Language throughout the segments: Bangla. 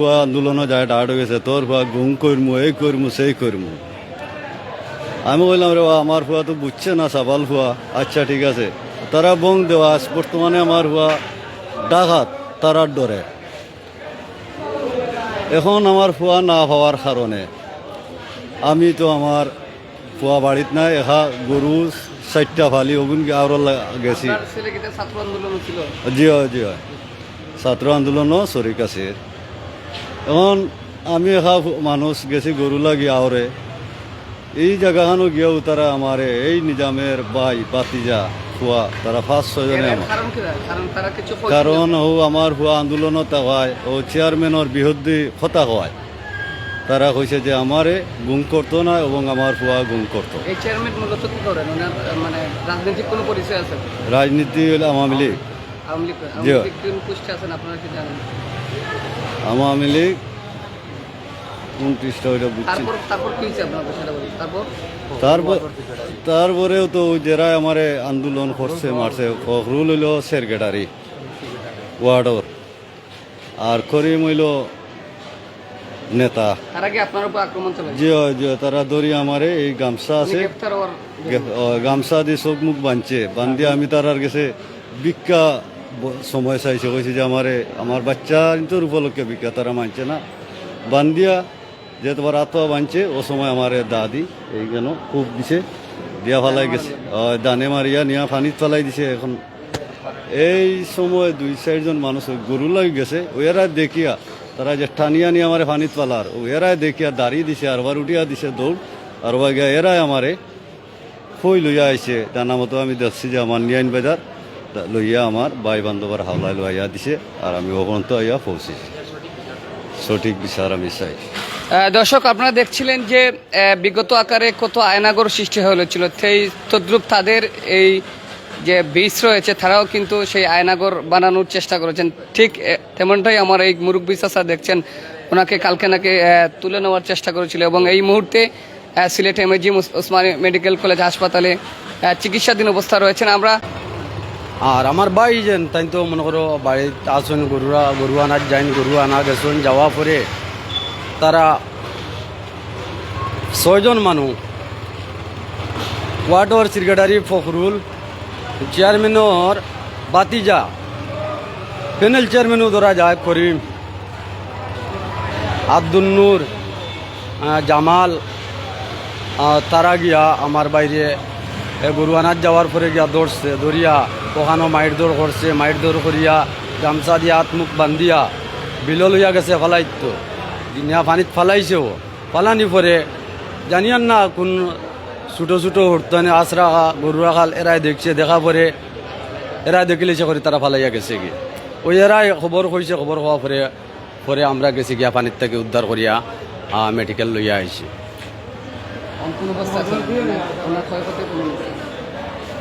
ফুয়া আন্দোলনও যায় ডাট হয়ে গেছে, তোর ফুয়া গুম করমু, এই করমু, সেই করমু। আমি বললাম রে আমার ফুয়া তো বুঝছে না, সাবাল ফুয়া। আচ্ছা ঠিক আছে, তারা বং দেওয়া বর্তমানে আমার ফুয়া ডাকাত, তারার ডরে। এখন আমার ফুয়া না হওয়ার কারণে আমি তো আমার ফুয়া বাড়িত নাই, এখা গরু 4টা ফালি ওগুন আরো গেছি। জি হয়, জি হয়, ছাত্র আন্দোলনও শরিক আছে। এখন আমি এখা মানুষ গেছি গরু লাগি আওরে এই জায়গাখানো গিয়েও তারা আমারে এই নিজামের বাই বাতিজা ফুয়া তারা 5-6 জনে আমার কারণ ও আমার ফুয়া আন্দোলনত হয় ও চেয়ারম্যানের বিরুদ্ধে কথা হয়। তারা কইছে যে আমারে গুম করতো না এবং আমার ফুয়া গুম করতো। এই চেয়ারম্যান মূলত কি করেন? ওনার মানে রাজনৈতিক কোনো পরিচয় আছে? রাজনীতি হলো আওয়ামী লীগ। আওয়ামী লীগ কোন পোস্টে আছেন আপনারা কি জানেন? আওয়ামী লীগ 29টা ওইটা বুঝছি। তারপর কি হয়েছে আপনাদের সেটা বলুন। তারপরেও তো যারা আমারে আন্দোলন করছে মারছে, ফখরুল হইল সেক্রেটারি ওয়ার্ডর, আর করিম হইল নেতা। তার আগে আপনার উপর আক্রমণ চালায়? জি জি, তারা ধরি আমারে এই গামছা আছে, গামছা দিয়ে চোখ মুখ বান্ধে আমি তারার গেছে ভিক্ষা সময় চাইছে, কইছে যে আমারে আমার বাচ্চা তোর উপলক্ষে ভিক্ষা তারা মানছে না, বান্ধিয়া যে তোমার আত্মা বানছে ও সময় আমারে দাদি এই কেন খুব দিছে, দিয়া ফালাই গেছে, দানে মারিয়া নিয়া পানিত ফালাই দিছে। এখন এই সময় 2-4 জন মানুষ গরু লাগি গেছে, ওরা দেখিয়া তারা যে টানিয়া নিয়ে আমারে পানিত ফালার এরাই দেখিয়া দাঁড়িয়ে দিছে, আরবার উঠিয়া দিছে দৌড়, আর গিয়া এরাই আমারে ফই লইয়া আইছে। জানা মতো আমি দেখছি যে আমার নিয়াইন বাজার লইয়া আমার ভাই বান্ধবার হাওলায় লইয়া দিছে, আর আমি অপরন্ত আইয়া পৌঁছেছি। সঠিক বিচার আমি চাই। দর্শক, আপনারা দেখছিলেন যে বিগত আকারে কত আয়নাগর সৃষ্টি হয়েছিল, সেই তদ্রুপ তাদের এই যে বীজ রয়েছে তারাও কিন্তু সেই আয়নাগর বানানোর চেষ্টা করেছেন। ঠিক তেমনটাই আমার এই মুরব্বী চাচা দেখছেন, ওনাকে কালকে নাকি তুলে নেওয়ার চেষ্টা করেছিল এবং এই মুহূর্তে Sylhet MAG Osmani medical college হাসপাতালে চিকিৎসাধীন অবস্থা রয়েছেন। আমরা আর আমার ভাই যেন তাই তো মনে করো বাড়িতে আসুন, গরু আনার যাইন, গরু আনা গেছেন, যাওয়া পরে তারা 6 জন মানুষ, ওয়ার্ডর সেক্রেটারি ফখরুল, চেয়ারম্যানের বাতিজা, প্যানেল চেয়ারম্যানও ধরা যায় করিম, আব্দুল জামাল, তারা গিয়া আমার বাইরে গরু আনার যাওয়ার পরে গিয়া দৌড়ছে, দৌড়িয়া ওখানেও মাইট দৌড় করছে, মাইট দৌড় করিয়া গামছা দিয়া হাত মুখ বান্ধিয়া বিল লইয়া গেছে ফালাইতো, নিয়া পানিত ফালাইছেও। ফালানি পরে জানিয়ান না কোন ছোটো ছোটো হরতানে আশরা গরু রাখাল এরাই দেখছে, দেখা পরে এরাই দেখিলেছে করে তারা ফালাইয়া গেছে কি। ওই এরাই খবর কইছে, খবর হওয়া পরে আমরা গেছি গিয়া পানির থেকে উদ্ধার করিয়া মেডিকেল লইয়া আইছি।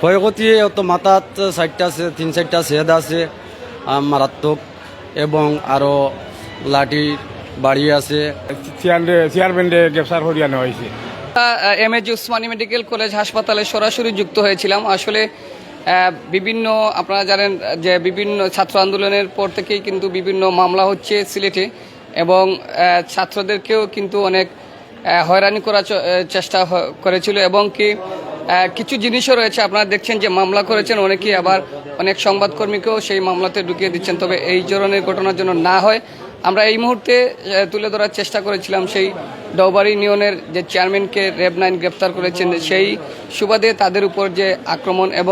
ক্ষয়ক্ষতি অত মাথাত 4টা 3-4টা সেদ আছে মারাত্মক, এবং আরও লাঠি বাড়ি আছে। চেয়ারম্যানকে গ্রেফতার করিয়া নেওয়া হয়েছে। এমএজি ওসমানী মেডিকেল কলেজ হাসপাতালে সরাসরি যুক্ত হয়েছিলাম। আসলে বিভিন্ন আপনারা জানেন যে বিভিন্ন ছাত্র আন্দোলনের পর থেকেই কিন্তু বিভিন্ন মামলা হচ্ছে সিলেটে, এবং ছাত্রদেরকেও কিন্তু অনেক হয়রানি করার চেষ্টা করেছিল, এবং কি কিছু জিনিসও রয়েছে আপনারা দেখছেন যে মামলা করেছেন অনেকেই, আবার অনেক সংবাদকর্মীকেও সেই মামলাতে ঢুকিয়ে দিচ্ছেন। তবে এই ধরনের ঘটনার জন্য না হয় আমরা এই মুহূর্তে তুলে ধরার চেষ্টা করেছিলাম সেই ডৌবাড়ি ইউনিয়নের যে চেয়ারম্যানকে RAB 9 গ্রেপ্তার করেছেন, সেই সুবাদে তাদের উপর যে আক্রমণ এবং